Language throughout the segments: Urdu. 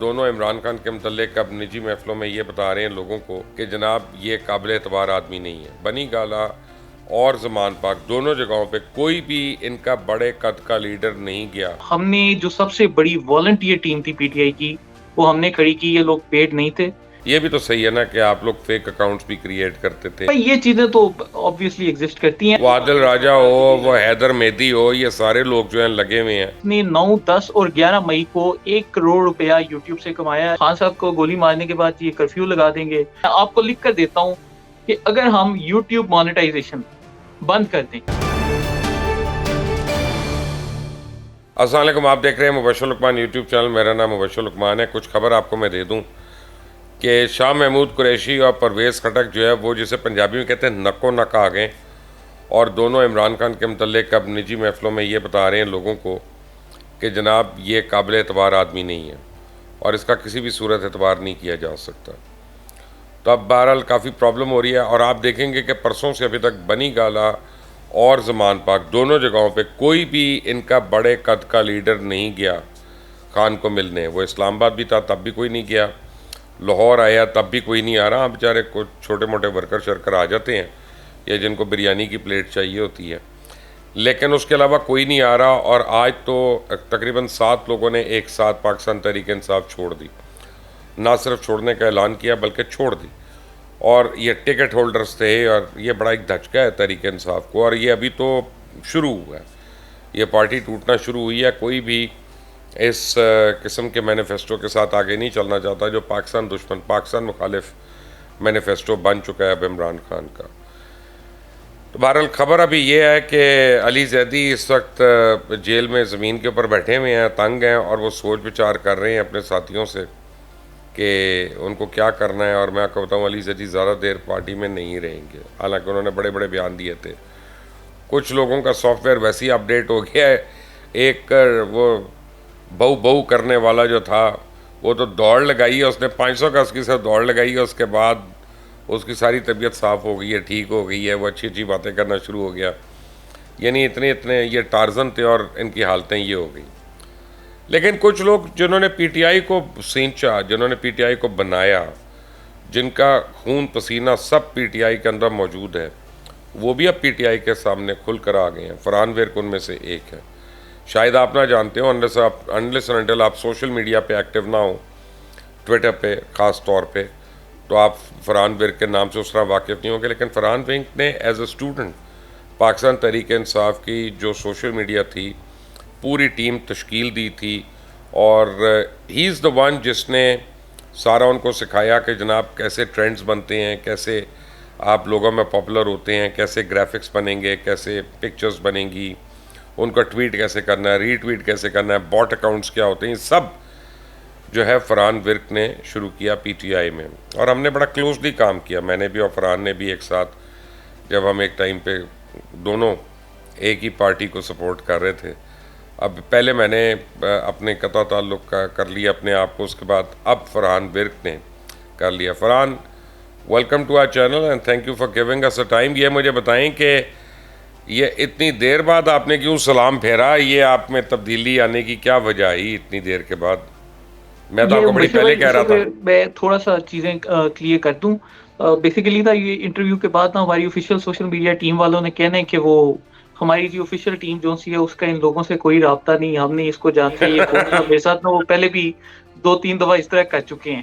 دونوں عمران خان کے متعلق اب نجی محفلوں میں یہ بتا رہے ہیں لوگوں کو کہ جناب یہ قابل اعتبار آدمی نہیں ہے. بنی گالہ اور زمان پاک دونوں جگہوں پہ کوئی بھی ان کا بڑے قد کا لیڈر نہیں گیا. ہم نے جو سب سے بڑی والنٹیئر ٹیم تھی پی ٹی آئی کی وہ ہم نے کھڑی کی. یہ لوگ پیڈ نہیں تھے. یہ بھی تو صحیح ہے نا کہ آپ لوگ فیک اکاؤنٹس بھی کریٹ کرتے تھے. یہ چیزیں تو obviously ایگزسٹ کرتی ہیں. وہ عادل راجہ ہو, وہ حیدر مہدی ہو, یہ سارے لوگ جو ہیں لگے ہوئے ہیں. نے 9, 10 اور 11 مئی کو 1 کروڑ روپیہ یوٹیوب سے کمایا. خان صاحب کو گولی مارنے کے بعد یہ کرفیو لگا دیں گے. میں آپ کو لکھ کر دیتا ہوں کہ اگر ہم یوٹیوب مانیٹائزیشن بند کر دیں. السلام علیکم, آپ دیکھ رہے ہیں مبشر لقمان یوٹیوب چینل. میرا نام مبشر لقمان ہے. کچھ خبر آپ کو میں دے دوں کہ شاہ محمود قریشی اور پرویز خٹک جو ہے وہ جسے پنجابی میں کہتے ہیں نکو نک آ گئے, اور دونوں عمران خان کے متعلق اب نجی محفلوں میں یہ بتا رہے ہیں لوگوں کو کہ جناب یہ قابل اعتبار آدمی نہیں ہے اور اس کا کسی بھی صورت اعتبار نہیں کیا جا سکتا. تو اب بہرحال کافی پرابلم ہو رہی ہے, اور آپ دیکھیں گے کہ پرسوں سے ابھی تک بنی گالہ اور زمان پاک دونوں جگہوں پہ کوئی بھی ان کا بڑے قد کا لیڈر نہیں گیا خان کو ملنے. وہ اسلام آباد بھی تھا تب بھی کوئی نہیں گیا, لاہور آیا تب بھی کوئی نہیں آ رہا. بیچارے کچھ چھوٹے موٹے ورکر شرکر آ جاتے ہیں یا جن کو بریانی کی پلیٹ چاہیے ہوتی ہے, لیکن اس کے علاوہ کوئی نہیں آ رہا. اور آج تو تقریباً 7 لوگوں نے ایک ساتھ پاکستان تحریک انصاف چھوڑ دی. نہ صرف چھوڑنے کا اعلان کیا بلکہ چھوڑ دی. اور یہ ٹکٹ ہولڈرز تھے, اور یہ بڑا ایک دھچکا ہے تحریک انصاف کو, اور یہ ابھی تو شروع ہوا ہے. یہ پارٹی ٹوٹنا شروع ہوئی ہے. کوئی بھی اس قسم کے مینیفیسٹو کے ساتھ آگے نہیں چلنا چاہتا جو پاکستان دشمن, پاکستان مخالف مینیفیسٹو بن چکا ہے اب عمران خان کا. تو بہرحال خبر ابھی یہ ہے کہ علی زیدی اس وقت جیل میں زمین کے اوپر بیٹھے ہوئے ہیں, تنگ ہیں, اور وہ سوچ بچار کر رہے ہیں اپنے ساتھیوں سے کہ ان کو کیا کرنا ہے. اور میں آپ کو بتاؤں علی زیدی زیادہ دیر پارٹی میں نہیں رہیں گے, حالانکہ انہوں نے بڑے بڑے بیان دیے تھے. کچھ لوگوں کا سافٹ ویئر ویسے ہی اپڈیٹ ہو گیا ہے. ایک وہ بہو کرنے والا جو تھا وہ تو دوڑ لگائی ہے, اس نے 500 گز کی سے دوڑ لگائی ہے, اس کے بعد اس کی ساری طبیعت صاف ہو گئی ہے, ٹھیک ہو گئی ہے, وہ اچھی اچھی باتیں کرنا شروع ہو گیا. یعنی اتنے یہ ٹارزن تھے اور ان کی حالتیں یہ ہو گئی. لیکن کچھ لوگ جنہوں نے پی ٹی آئی کو سینچا, جنہوں نے پی ٹی آئی کو بنایا, جن کا خون پسینہ سب پی ٹی آئی کے اندر موجود ہے, وہ بھی اب پی ٹی آئی کے سامنے کھل کر آ گئے ہیں. فرحان ورک ان میں سے ایک ہے. شاید آپ نہ جانتے ہو, انلیس انٹل آپ سوشل میڈیا پہ ایکٹیو نہ ہو, ٹویٹر پہ خاص طور پہ, تو آپ فرحان ورک کے نام سے اس طرح واقف نہیں ہوں گے. لیکن فرحان ورک نے as a student Pakistan Tehreek Insaf کی جو سوشل میڈیا تھی پوری ٹیم تشکیل دی تھی, اور ہی از دا ون جس نے سارا ان کو سکھایا کہ جناب کیسے ٹرینڈز بنتے ہیں, کیسے آپ لوگوں میں پاپولر ہوتے ہیں, کیسے گرافکس بنیں گے, کیسے پکچرز بنیں گی, ان کا ٹویٹ کیسے کرنا ہے, ری ٹویٹ کیسے کرنا ہے, باٹ اکاؤنٹس کیا ہوتے ہیں. سب جو ہے فرحان ورک نے شروع کیا پی ٹی آئی میں, اور ہم نے بڑا کلوزلی کام کیا. میں نے بھی اور فرحان نے بھی ایک ساتھ, جب ہم ایک ٹائم پہ دونوں ایک ہی پارٹی کو سپورٹ کر رہے تھے. اب پہلے میں نے اپنے قطع تعلق کا کر لیا اپنے آپ کو, اس کے بعد اب فرحان ورک نے کر لیا. Farhan, welcome to our channel and thank you for giving us a time. یہ مجھے بتائیں کہ یہ اتنی دیر بعد آپ نے کیوں سلام پھیرا؟ یہ آپ میں تبدیلی آنے کی کیا وجہ آئی اتنی دیر کے بعد؟ میں تو آپ کو بڑی پہلے کہہ رہا تھا. میں تھوڑا سا چیزیں کلیئر کر دوں. بیسیکلی تھا یہ انٹرویو کے بعد نا ہماری آفیشیل سوشل میڈیا ٹیم والوں نے کہنا ہے کہ وہ ہماری جو آفیشیل ٹیم جو سی ہے اس کا ان لوگوں سے کوئی رابطہ نہیں, ہم نے اس کو جانتے ہیں. یہ کون تھا میرے ساتھ نا, وہ پہلے بھی 2-3 دفعہ اس طرح کر چکے ہیں,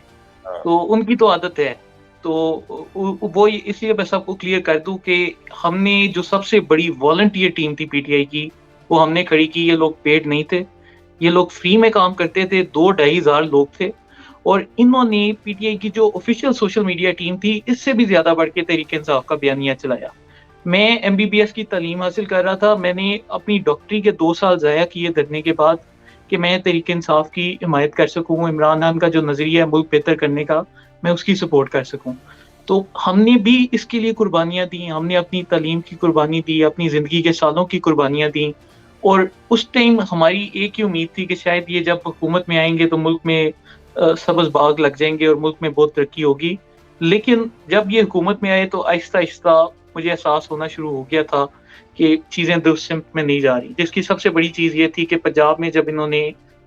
تو ان کی تو عادت ہے. تو وہ اس لیے میں سب کو کلیئر کر دوں کہ ہم نے جو سب سے بڑی والنٹیئر ٹیم تھی پی ٹی آئی کی وہ ہم نے کھڑی کی. یہ لوگ پیڈ نہیں تھے, یہ لوگ فری میں کام کرتے تھے. 2-2.5 ہزار لوگ تھے, اور انہوں نے پی ٹی آئی کی جو آفیشیل سوشل میڈیا ٹیم تھی اس سے بھی زیادہ بڑھ کے تحریک انصاف کا بیانیہ چلایا. میں ایم بی بی ایس کی تعلیم حاصل کر رہا تھا. میں نے اپنی ڈاکٹری کے 2 سال ضائع کیے دھرنے کے بعد کہ میں تحریک انصاف کی حمایت کر سکوں, عمران خان کا جو نظریہ ہے ملک بہتر کرنے کا میں اس کی سپورٹ کر سکوں. تو ہم نے بھی اس کے لیے قربانیاں دی. ہم نے اپنی تعلیم کی قربانی دی, اپنی زندگی کے سالوں کی قربانیاں دیں. اور اس ٹائم ہماری ایک ہی امید تھی کہ شاید یہ جب حکومت میں آئیں گے تو ملک میں سبز باغ لگ جائیں گے اور ملک میں بہت ترقی ہوگی. لیکن جب یہ حکومت میں آئے تو آہستہ آہستہ مجھے احساس ہونا شروع ہو گیا تھا کہ چیزیں درست سمت میں نہیں جا رہی. جس کی سب سے بڑی چیز یہ تھی کہ پنجاب میں جب انہوں نے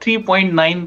3.9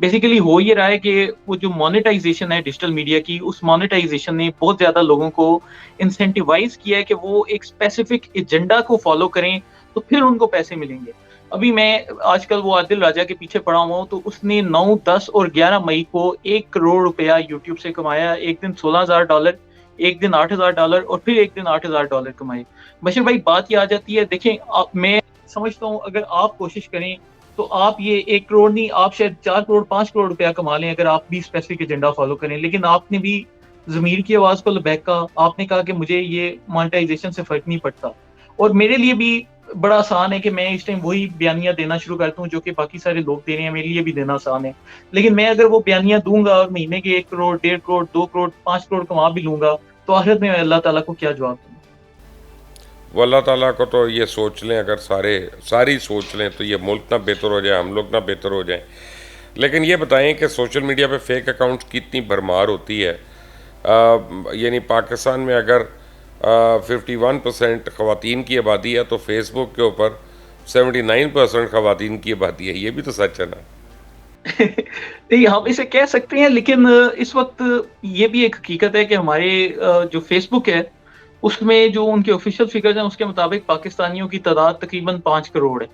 بیسیکلی ہو یہ رہا ہے کہ وہ جو مانیٹائزیشن ہے ڈیجیٹل میڈیا کی، اس مانیٹائزیشن نے بہت زیادہ لوگوں کو انسینٹیوائز کیا ہے کہ وہ ایک اسپیسیفک ایجنڈا کو فالو کریں تو پھر ان کو پیسے ملیں گے. ابھی میں آج کل وہ عادل راجہ کے پیچھے پڑا ہوا ہوں، تو اس نے 9، 10 اور 11 مئی کو 1 کروڑ روپیہ یوٹیوب سے کمایا. ایک دن $16,000، ایک دن $8,000 اور پھر ایک دن $8,000 کمائے. بشیر بھائی بات یہ آ جاتی ہے، دیکھیں میں سمجھتا ہوں اگر آپ کوشش کریں تو آپ یہ 1 کروڑ نہیں، آپ شاید 4 کروڑ 5 کروڑ روپیہ کما لیں اگر آپ بھی اسپیسیفک ایجنڈا فالو کریں. لیکن آپ نے بھی ضمیر کی آواز کو لبیک کہا، آپ نے کہا کہ مجھے یہ مانیٹائزیشن سے فرق نہیں پڑتا. اور میرے لیے بھی بڑا آسان ہے کہ میں اس ٹائم وہی بیانیہ دینا شروع کرتا ہوں جو کہ باقی سارے لوگ دے رہے ہیں، میرے لیے بھی دینا آسان ہے. لیکن میں اگر وہ بیانیہ دوں گا اور مہینے کے 1 کروڑ 1.5 کروڑ 2 کروڑ 5 کروڑ کما بھی لوں گا تو آخرت میں اللہ تعالیٰ کو کیا جواب دوں؟ وہ اللہ تعالیٰ کو تو یہ سوچ لیں، اگر ساری سوچ لیں تو یہ ملک نہ بہتر ہو جائے، ہم لوگ نہ بہتر ہو جائیں. لیکن یہ بتائیں کہ سوشل میڈیا پہ فیک اکاؤنٹس کی اتنی بھرمار ہوتی ہے، یعنی پاکستان میں اگر 51% خواتین کی آبادی ہے تو فیس بک کے اوپر 79% خواتین کی آبادی ہے. یہ بھی تو سچ ہے نا. نہیں، ہم اسے کہہ سکتے ہیں، لیکن اس وقت یہ بھی ایک حقیقت ہے کہ ہمارے جو فیس بک ہے اس میں جو ان کے آفیشیل فگرز ہیں اس کے مطابق پاکستانیوں کی تعداد تقریباً 5 کروڑ ہے.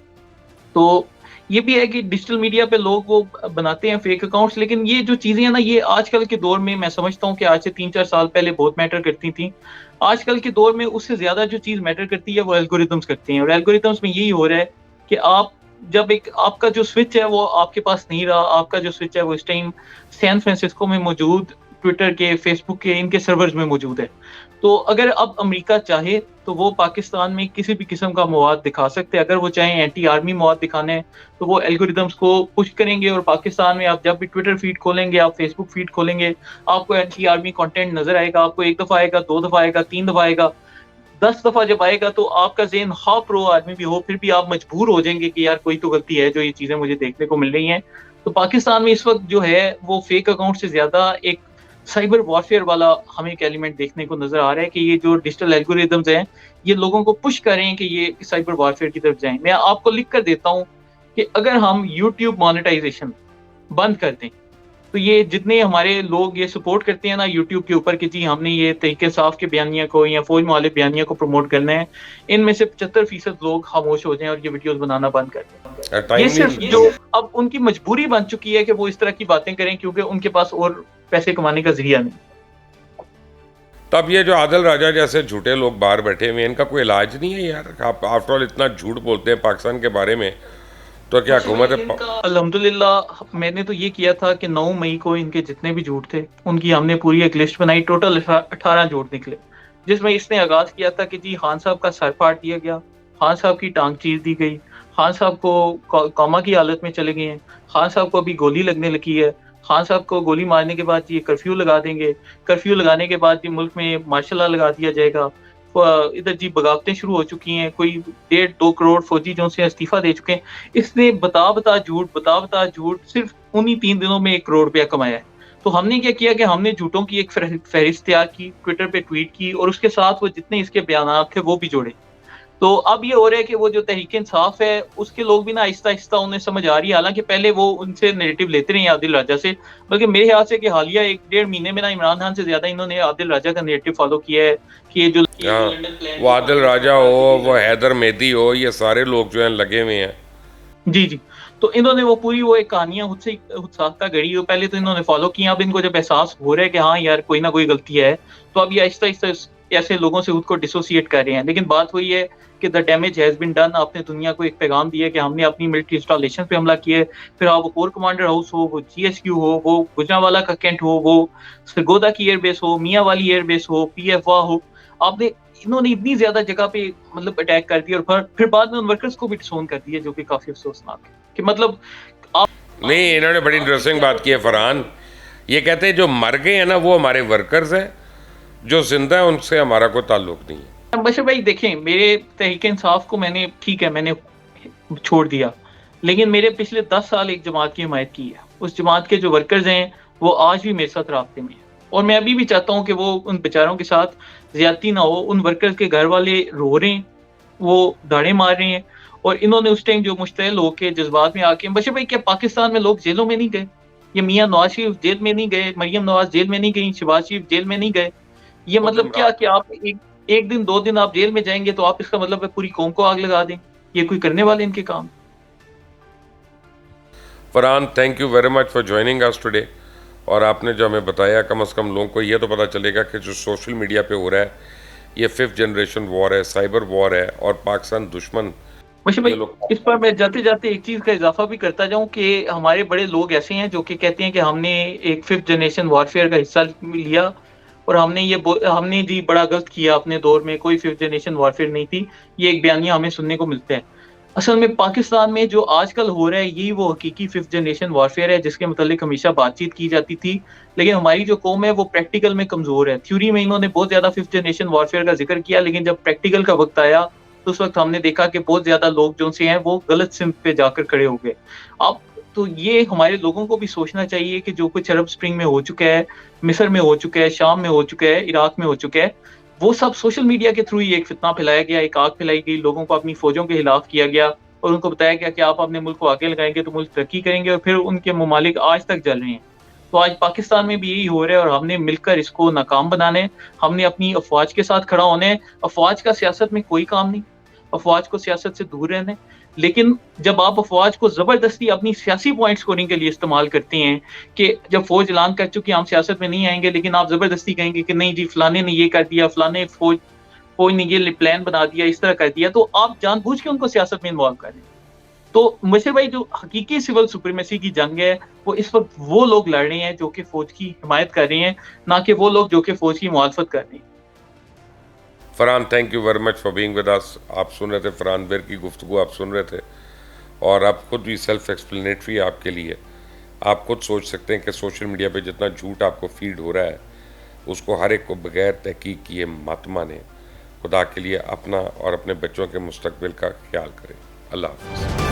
تو یہ بھی ہے کہ ڈیجیٹل میڈیا پہ لوگ وہ بناتے ہیں فیک اکاؤنٹس. لیکن یہ جو چیزیں ہیں نا، یہ آج کل کے دور میں سمجھتا ہوں کہ آج سے 3-4 سال پہلے بہت میٹر کرتی تھیں. آج کل کے دور میں اس سے زیادہ جو چیز میٹر کرتی ہے وہ الگوریتمس کرتے ہیں. اور الگوریتمس میں یہی ہو رہا ہے کہ جب آپ کا جو سوئچ ہے وہ آپ کے پاس نہیں رہا، آپ کا جو سوئچ ہے وہ اس ٹائم سین فرانسسکو میں موجود ٹویٹر کے، فیس بک کے، ان کے سرورز میں موجود ہے. تو اگر اب امریکہ چاہے تو وہ پاکستان میں کسی بھی قسم کا مواد دکھا سکتے ہیں. اگر وہ چاہیں اینٹی آرمی مواد دکھانے ہیں تو وہ الگوریدمس کو پش کریں گے، اور پاکستان میں آپ جب بھی ٹویٹر فیڈ کھولیں گے، آپ فیس بک فیڈ کھولیں گے، آپ کو اینٹی آرمی کنٹینٹ نظر آئے گا. آپ کو 1 دفعہ آئے گا، 2 دفعہ آئے گا، 3 دفعہ آئے گا، 10 دفعہ جب آئے گا تو آپ کا ذہن ہاں پرو آدمی بھی ہو پھر بھی آپ مجبور ہو جائیں گے کہ یار کوئی تو غلطی ہے جو یہ چیزیں مجھے دیکھنے کو مل رہی ہیں. تو پاکستان میں اس وقت جو ہے وہ فیک اکاؤنٹ سے زیادہ ایک سائبر وارفیئر والا ہمیں ایک ایلیمنٹ دیکھنے کو نظر آ رہا ہے کہ یہ جو ڈیجیٹل الگوریدمز ہیں یہ لوگوں کو پش کر رہے ہیں کہ یہ سائبر وارفیئر کی طرف جائیں. میں آپ کو لکھ کر دیتا ہوں کہ اگر ہم یوٹیوب مانیٹائزیشن بند کر دیں تو یہ جتنے ہمارے لوگ یہ سپورٹ کرتے ہیں نا یوٹیوب کے اوپر کہ جی ہم نے یہ تحریک انصاف کے بیانیہ کو یا فوج معالج بیانیہ کو پروموٹ کرنا ہے، ان میں سے 75% لوگ خاموش ہو جائیں اور یہ ویڈیوز بنانا بند کر دیں. یہ صرف جو اب ان کی مجبوری بن چکی ہے کہ وہ اس طرح کی باتیں کریں کیونکہ ان کے پاس اور پیسے کمانے کا ذریعہ نہیں. تب یہ جو عادل راجہ جیسے جھوٹے لوگ باہر بیٹھے ہوئے ہیں، ان کا کوئی علاج نہیں ہے یار؟ آپ آفٹر آل اتنا جھوٹ بولتے ہیں پاکستان کے بارے میں، تو کیا حکومت الحمدللہ میں نے تو یہ کیا تھا کہ 9 مئی کو ان کے جتنے بھی جھوٹ تھے ان کی ہم نے پوری ایک لسٹ بنائی. ٹوٹل 18 جھوٹ نکلے، جس میں اس نے آغاز کیا تھا کہ جی خان صاحب کا سر پھاڑ دیا گیا، خان صاحب کی ٹانگ چیر دی گئی، خان صاحب کو کوما کی حالت میں چلے گئے ہیں، خان صاحب کو ابھی گولی لگنے لگی ہے، خان صاحب کو گولی مارنے کے بعد یہ کرفیو لگا دیں گے، کرفیو لگانے کے بعد یہ ملک میں مارشل لا لگا دیا جائے گا. ادھر جی بغاوتیں شروع ہو چکی ہیں، کوئی 1.5-2 کروڑ فوجی جو سے استعفیٰ دے چکے ہیں. اس نے بتا جھوٹ صرف انہی 3 دنوں میں 1 کروڑ روپیہ کمایا ہے. تو ہم نے کیا کیا کہ ہم نے جھوٹوں کی ایک فہرست تیار کی، ٹویٹر پہ ٹویٹ کی اور اس کے ساتھ وہ جتنے اس کے بیانات تھے وہ بھی جوڑے. تو اب یہ ہو رہا ہے کہ وہ جو تحریک انصاف ہے اس کے لوگ بھی نا آہستہ آہستہ انہیں سمجھ آ رہی ہے، حالانکہ پہلے وہ ان سے نیریٹو لیتے رہے ہیں عادل راجہ سے، بلکہ میرے خیال سے کہ حالیہ 1-1.5 مہینے میں نا عمران خان سے زیادہ انہوں نے عادل راجہ کا نیریٹو فالو کیا ہے کہ یہ جو وہ عادل راجہ ہو، وہ حیدر مہدی ہو، یہ سارے لوگ جو ہیں لگے ہوئے ہیں. جی تو انہوں نے وہ پوری وہ ایک کہانیاں خود ساختہ گڑی ہو، پہلے تو انہوں نے فالو کیا. اب ان کو جب احساس ہو رہا ہے کہ ہاں یار کوئی نہ کوئی غلطی ہے تو اب یہ آہستہ آہستہ ایسے لوگوں سے خود کو ڈسوسیٹ کر رہے ہیں. لیکن بات وہی ہے کہ the damage has been done. آپ نے دنیا کو ایک پیغام دیا کہ ہم نے اپنی ملٹری انسٹالیشن پہ حملہ کیا ہے، پھر آپ وہ کور کمانڈر ہاؤس ہو، وہ GSQ ہو، وہ گجرانوالا کا کینٹ ہو، وہ سرگودا کی ایئر بیس ہو، میاں والی ایئر بیس ہو، PF ہو، انہوں نے اتنی زیادہ جگہ پہ مطلب اٹیک کر دیا اور پھر بعد میں ان ورکرز کو بھی ڈسون کر دیا، جو کہ کافی افسوسناک ہے کہ مطلب نہیں. انہوں نے بڑی انٹرسٹنگ بات کی ہے فرحان، یہ کہتے ہیں جو مر گئے ہیں نا وہ ہمارے ورکرز ہیں، جو زندہ ہیں ان سے ہمارا کوئی تعلق نہیں ہے. بشیر بھائی دیکھیں، میرے تحریک انصاف کو میں نے چھوڑ دیا، لیکن میرے پچھلے 10 سال ایک جماعت کی حمایت کی ہے. اس جماعت کے جو ورکرز ہیں وہ آج بھی میرے ساتھ رابطے میں ہیں، اور میں ابھی بھی چاہتا ہوں کہ وہ ان بیچاروں کے ساتھ زیادتی نہ ہو. ان ورکرز کے گھر والے رو رہے ہیں، وہ داڑے مار رہے ہیں، اور انہوں نے اس ٹائم جو مشتعل ہو کے جذبات میں آ کے، بشیر بھائی کیا پاکستان میں لوگ جیلوں میں نہیں گئے؟ یہ میاں نواز شریف جیل میں نہیں گئے, مریم نواز جیل میں نہیں گئی, شہباز شریف جیل میں نہیں گئے. یہ وہ مطلب کیا گمراہ کہ آپ ایک دن 2 دن آپ جیل میں جائیں گے تو آپ اس کا مطلب ہے پوری قوم کو آگ لگا دیں. یہ کوئی کرنے والے ان کے کام؟ Farhan, thank you very much for joining us today. اور آپ نے جو ہمیں بتایا, کم از کم لوگوں کو یہ تو پتہ چلے گا کہ جو سوشل میڈیا پہ ہو رہا ہے یہ 5th جنریشن وار ہے, سائبر وار ہے, اور پاکستان دشمن مشرف یہ بھائی, لوگ. اس پر میں جاتے جاتے ایک چیز کا اضافہ بھی کرتا جاؤں کہ ہمارے بڑے لوگ ایسے ہیں جو کہ کہتے ہیں کہ ہم نے ایک 5th جنریشن وارفیئر کا حصہ لیا اور ہم نے جی بڑا غلط کیا اپنے دور میں, کوئی 5th جنریشن وارفیئر نہیں تھی. یہ ایک بیانیہ ہمیں سننے کو ملتا ہے. اصل میں پاکستان میں جو آج کل ہو رہا ہے یہی وہ حقیقی 5th جنریشن وارفیئر ہے جس کے متعلق ہمیشہ بات چیت کی جاتی تھی. لیکن ہماری جو قوم ہے وہ پریکٹیکل میں کمزور ہے. تھیوری میں انہوں نے بہت زیادہ 5th جنریشن وارفیئر کا ذکر کیا, لیکن جب پریکٹیکل کا وقت آیا تو اس وقت ہم نے دیکھا کہ بہت زیادہ لوگ جو سے ہیں وہ غلط سمت پہ جا کر کھڑے ہو گئے. اب تو یہ ہمارے لوگوں کو بھی سوچنا چاہیے کہ جو کچھ عرب اسپرنگ میں ہو چکا ہے, مصر میں ہو چکا ہے, شام میں ہو چکا ہے, عراق میں ہو چکا ہے, وہ سب سوشل میڈیا کے تھرو ہی ایک فتنہ پھیلایا گیا, ایک آگ پھیلائی گئی, لوگوں کو اپنی فوجوں کے خلاف کیا گیا اور ان کو بتایا گیا کہ آپ اپنے ملک کو آگے لگائیں گے تو ملک ترقی کریں گے, اور پھر ان کے ممالک آج تک جل رہے ہیں. تو آج پاکستان میں بھی یہی ہو رہا ہے اور ہم نے مل کر اس کو ناکام بنانے, ہم نے اپنی افواج کے ساتھ کھڑا ہونے. افواج کا سیاست میں کوئی کام نہیں, افواج کو سیاست سے دور رہنے. لیکن جب آپ افواج کو زبردستی اپنی سیاسی پوائنٹ سکورنگ کے لیے استعمال کرتے ہیں کہ جب فوج اعلان کر چکی ہم سیاست میں نہیں آئیں گے, لیکن آپ زبردستی کہیں گے کہ نہیں جی فلانے نے یہ کر دیا, فلانے فوج نے یہ پلان بنا دیا, اس طرح کر دیا, تو آپ جان بوجھ کے ان کو سیاست میں انوالو کر رہے ہیں. تو مشر بھائی, جو حقیقی سول سپریمیسی کی جنگ ہے وہ اس وقت وہ لوگ لڑ رہے ہیں جو کہ فوج کی حمایت کر رہے ہیں, نہ کہ وہ لوگ جو کہ فوج کی مخالفت کر رہے ہیں. Farhan, thank you very much for being with us. آپ سن رہے تھے فرحان بیر کی گفتگو, آپ سن رہے تھے, اور آپ خود بھی سیلف ایکسپلینیٹری آپ کے لیے. آپ خود سوچ سکتے ہیں کہ سوشل میڈیا پہ جتنا جھوٹ آپ کو فیڈ ہو رہا ہے اس کو ہر ایک کو بغیر تحقیق کیے مت مانے. خدا کے لیے اپنا اور اپنے بچوں کے مستقبل کا خیال کریں. اللہ حافظ.